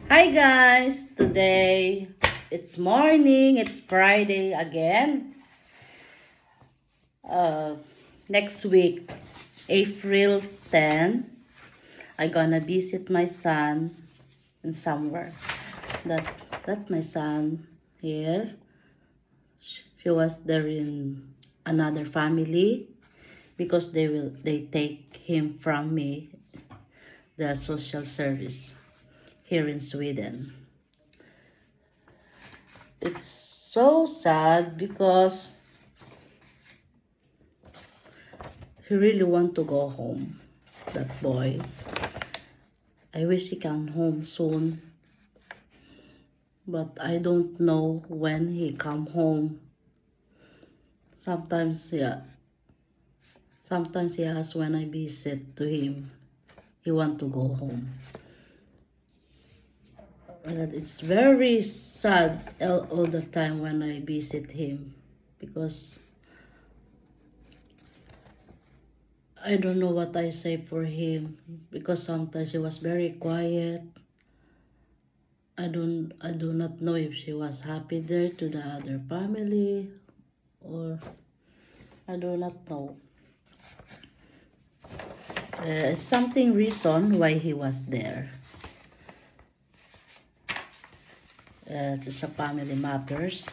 Hi guys! Today, it's morning. It's Friday again. Uh, Next week, April 10, I gonna visit my son in somewhere. That my son here. She was there in another family because they take him from me, the social service here in Sweden. It's so sad because he really want to go home, that boy. I wish he come home soon, but I don't know when he come home. Sometimes, yeah. Sometimes he asks when I visit to him, he want to go home. But it's very sad all the time when I visit him because I don't know what I say for him because sometimes he was very quiet. I do not know if she was happy there to the other family or I do not know. Something reason why he was there. It's a family matters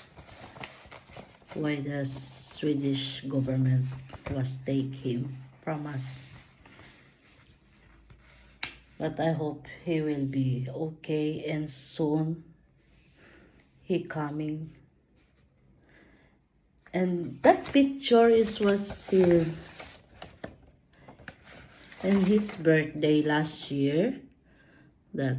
why the Swedish government was take him from us. But I hope he will be okay and soon he coming. And that picture was here in his birthday last year. That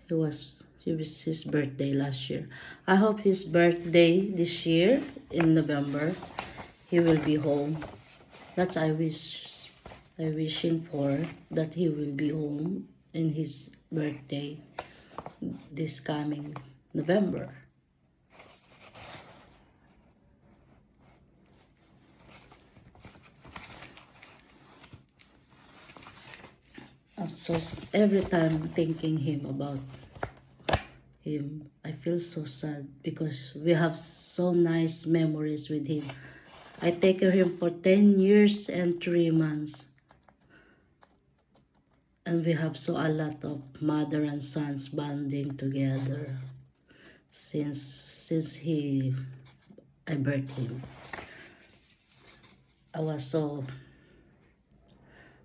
it was his birthday last year. I hope his birthday this year in November he will be home. That's I wishing for that he will be home in his birthday this coming November. So every time thinking him about him, I feel so sad because we have so nice memories with him. I take care of him for 10 years and 3 months. And we have so a lot of mother and sons bonding together since I birthed him. I was so,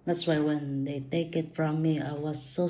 that's why when they take it from me, I was so